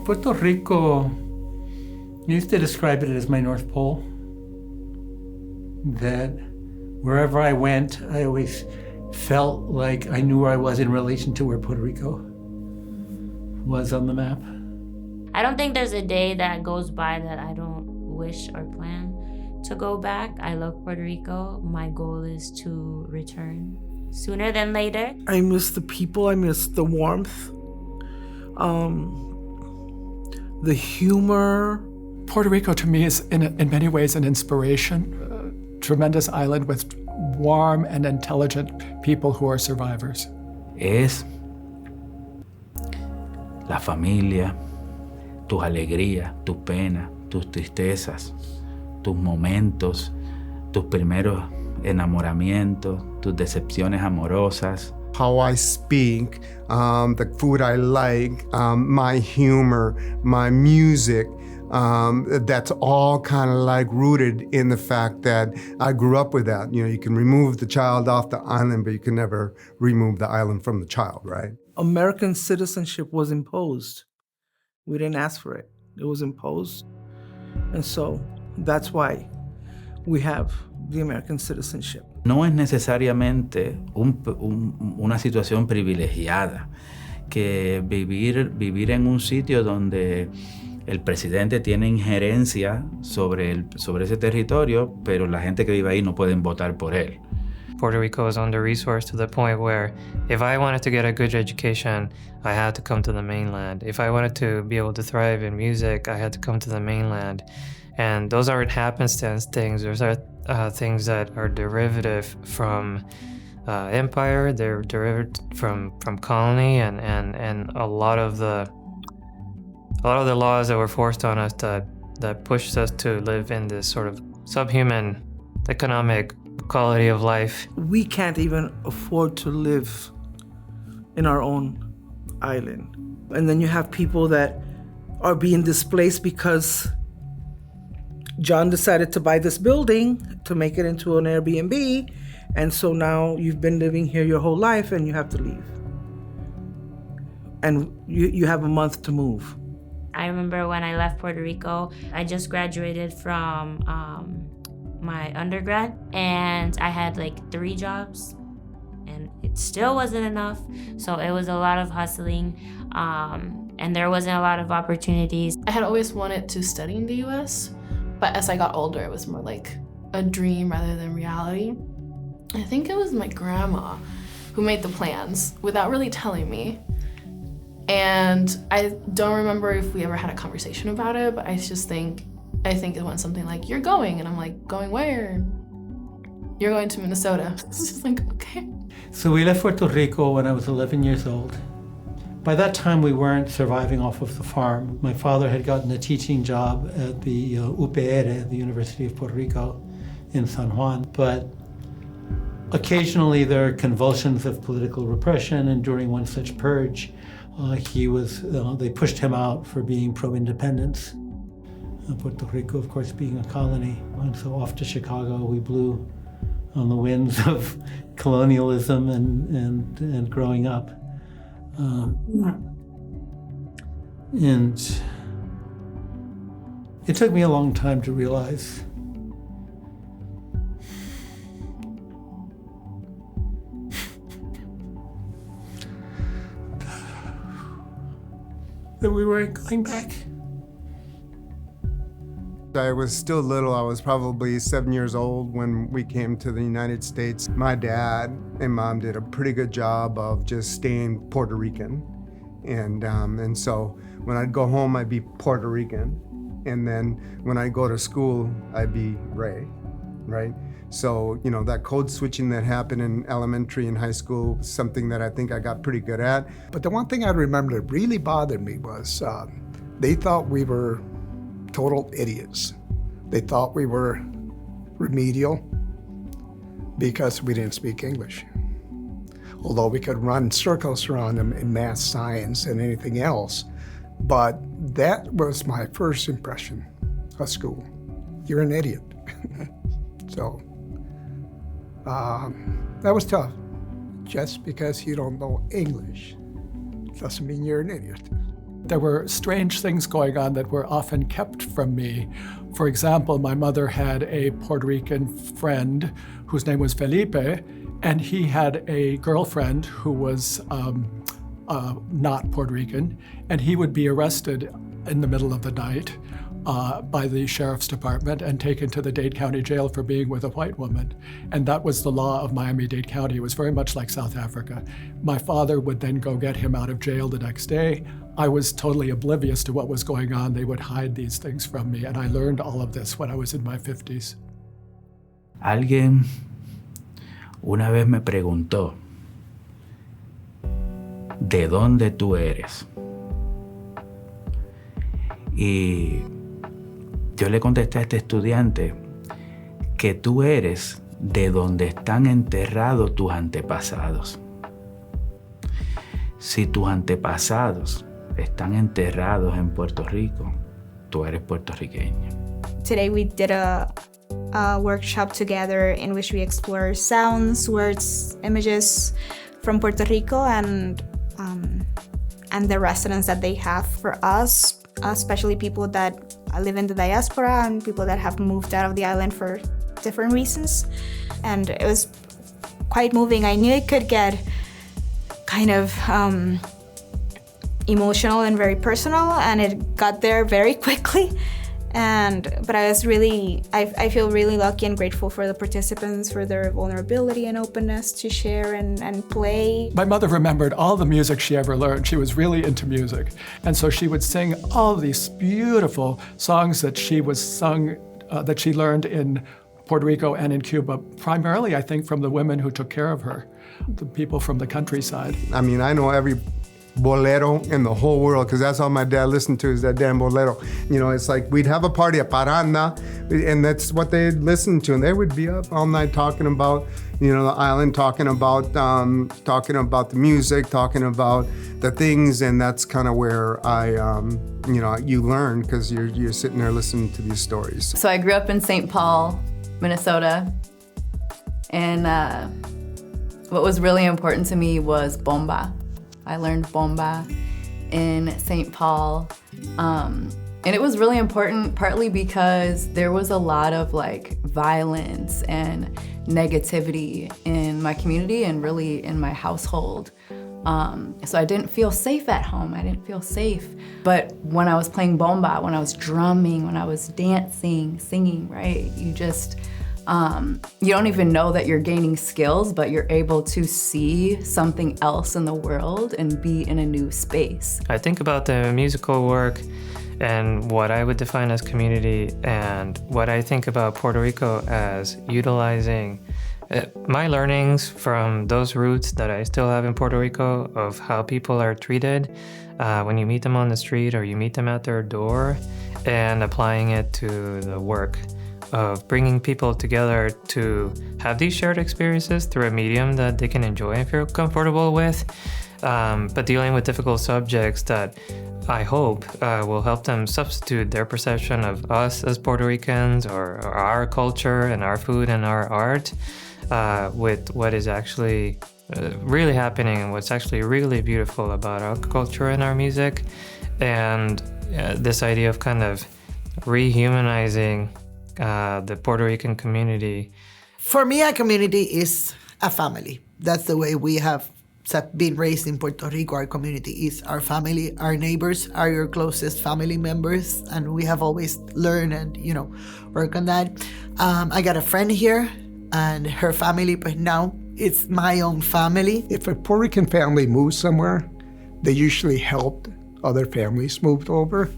Puerto Rico, I used to describe it as my North Pole. That wherever I went, I always felt like I knew where I was in relation to where Puerto Rico was on the map. I don't think there's a day that goes by that I don't wish or plan to go back. I love Puerto Rico. My goal is to return sooner than later. I miss the people, I miss the warmth, the humor. Puerto Rico to me is in many ways an inspiration. Tremendous island with warm and intelligent people who are survivors. Es la familia, tus alegrías, tus penas, tus tristezas, tus momentos, tus primeros enamoramientos, tus decepciones amorosas. How I speak, the food I like, my humor, my music, that's all kind of like rooted in the fact that I grew up with that. You know, you can remove the child off the island, but you can never remove the island from the child, right? American citizenship was imposed. We didn't ask for it. It was imposed. And so that's why we have the American citizenship. No es necesariamente una situación privilegiada que vivir en un sitio donde el presidente tiene injerencia sobre ese territorio, pero la gente que vive ahí no pueden votar por él. Puerto Rico is under-resourced to the point where if I wanted to get a good education, I had to come to the mainland. If I wanted to be able to thrive in music, I had to come to the mainland. And those aren't happenstance things. Those are things that are derivative from empire. They're derived from colony, and a lot of the laws that were forced on us that pushed us to live in this sort of subhuman economic quality of life. We can't even afford to live in our own island. And then you have people that are being displaced because John decided to buy this building to make it into an Airbnb, and so now you've been living here your whole life and you have to leave. And you have a month to move. I remember when I left Puerto Rico, I just graduated from my undergrad, and I had like 3 jobs, and it still wasn't enough. So it was a lot of hustling, and there wasn't a lot of opportunities. I had always wanted to study in the US, but as I got older, it was more like a dream rather than reality. I think it was my grandma who made the plans without really telling me. And I don't remember if we ever had a conversation about it, but I think it went something like, "You're going," and I'm like, "Going where?" "You're going to Minnesota." It's just like, okay. So we left Puerto Rico when I was 11 years old. By that time, we weren't surviving off of the farm. My father had gotten a teaching job at the UPR, the University of Puerto Rico in San Juan, but occasionally there are convulsions of political repression, and during one such purge, they pushed him out for being pro-independence. Puerto Rico, of course, being a colony. And so off to Chicago, we blew on the winds of colonialism and growing up. And it took me a long time to realize that we weren't going back. I was still little. I was probably 7 years old when we came to the United States. My dad and mom did a pretty good job of just staying Puerto Rican. And so when I'd go home, I'd be Puerto Rican. And then when I go to school, I'd be Ray, right? So, you know, that code switching that happened in elementary and high school was something that I think I got pretty good at. But the one thing I remember that really bothered me was they thought we were total idiots. They thought we were remedial because we didn't speak English. Although we could run circles around them in math, science, and anything else. But that was my first impression of school. You're an idiot. So that was tough. Just because you don't know English doesn't mean you're an idiot. There were strange things going on that were often kept from me. For example, my mother had a Puerto Rican friend whose name was Felipe, and he had a girlfriend who was not Puerto Rican, and he would be arrested in the middle of the night by the sheriff's department and taken to the Dade County Jail for being with a white woman. And that was the law of Miami-Dade County. It was very much like South Africa. My father would then go get him out of jail the next day. I was totally oblivious to what was going on. They would hide these things from me, and I learned all of this when I was in my 50s. Alguien una vez me preguntó, ¿de dónde tú eres? Y yo le contesté a este estudiante que tú eres de donde están enterrados tus antepasados. Si tus antepasados están enterrados en Puerto Rico, tú eres puertorriqueño. Today we did a workshop together in which we explore sounds, words, images from Puerto Rico and the resonance that they have for us, especially people that live in the diaspora and people that have moved out of the island for different reasons. And it was quite moving. I knew it could get kind of emotional and very personal, and it got there very quickly. But I feel really lucky and grateful for the participants, for their vulnerability and openness to share and play. My mother remembered all the music she ever learned. She was really into music. And so she would sing all these beautiful songs that she learned in Puerto Rico and in Cuba, primarily, I think, from the women who took care of her, the people from the countryside. I mean, I know every bolero in the whole world, because that's all my dad listened to, is that damn bolero. You know, it's like we'd have a party at Paranda, and that's what they'd listen to, and they would be up all night talking about, you know, the island, talking about the music, talking about the things, and that's kind of where you learn, because you're sitting there listening to these stories. So I grew up in St. Paul, Minnesota, and what was really important to me was bomba. I learned bomba in St. Paul. And it was really important partly because there was a lot of violence and negativity in my community and really in my household. So I didn't feel safe at home. I didn't feel safe. But when I was playing bomba, when I was drumming, when I was dancing, singing, right? You just, you don't even know that you're gaining skills, but you're able to see something else in the world and be in a new space. I think about the musical work and what I would define as community, and what I think about Puerto Rico as utilizing my learnings from those roots that I still have in Puerto Rico of how people are treated when you meet them on the street or you meet them at their door, and applying it to the work of bringing people together to have these shared experiences through a medium that they can enjoy and feel comfortable with, but dealing with difficult subjects that I hope will help them substitute their perception of us as Puerto Ricans or our culture and our food and our art with what is actually really happening and what's actually really beautiful about our culture and our music, and this idea of kind of rehumanizing the Puerto Rican community. For me, a community is a family. That's the way we have been raised in Puerto Rico. Our community is our family. Our neighbors are your closest family members, and we have always learned and work on that. I got a friend here and her family, but now it's my own family. If a Puerto Rican family moves somewhere, they usually help other families move over.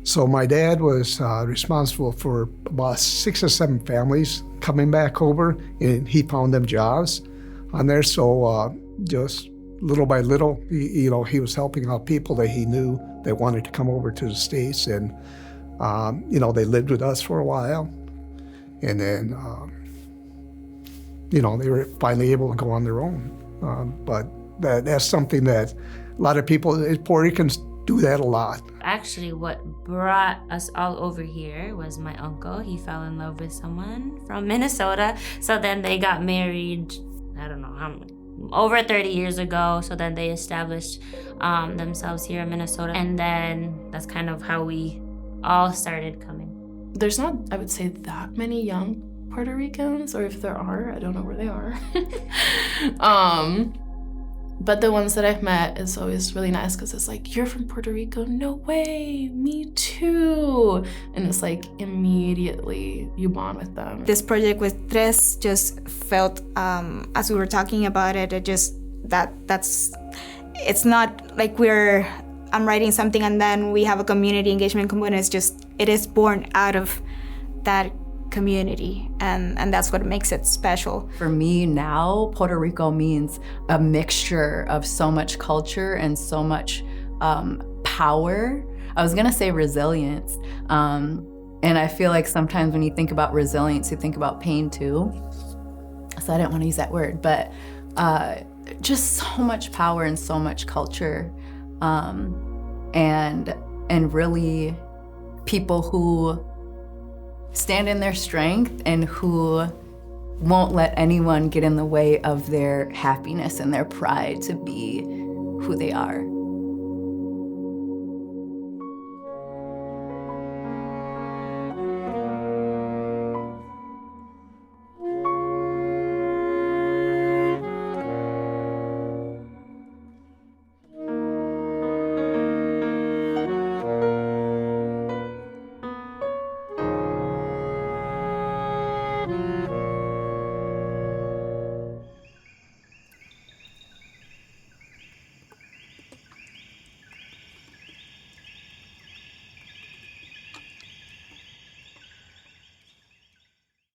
So my dad was responsible for about 6 or 7 families coming back over, and he found them jobs on there. So just little by little, he was helping out people that he knew that wanted to come over to the States, and they lived with us for a while, and then they were finally able to go on their own. But that's something that a lot of people, Puerto Ricans, do that a lot. Actually, what brought us all over here was my uncle. He fell in love with someone from Minnesota. So then they got married, I don't know how over 30 years ago. So then they established themselves here in Minnesota. And then that's kind of how we all started coming. There's not, I would say, that many young Puerto Ricans, or if there are, I don't know where they are. But the ones that I've met is always really nice because it's like, you're from Puerto Rico? No way, me too. And it's like immediately you bond with them. This project with Trés just felt, as we were talking about it, it's not like I'm writing something and then we have a community engagement component. It is born out of that community, and that's what makes it special. For me now, Puerto Rico means a mixture of so much culture and so much power. I was gonna say resilience, and I feel like sometimes when you think about resilience, you think about pain too. So I didn't want to use that word, but just so much power and so much culture, and really people who stand in their strength and who won't let anyone get in the way of their happiness and their pride to be who they are.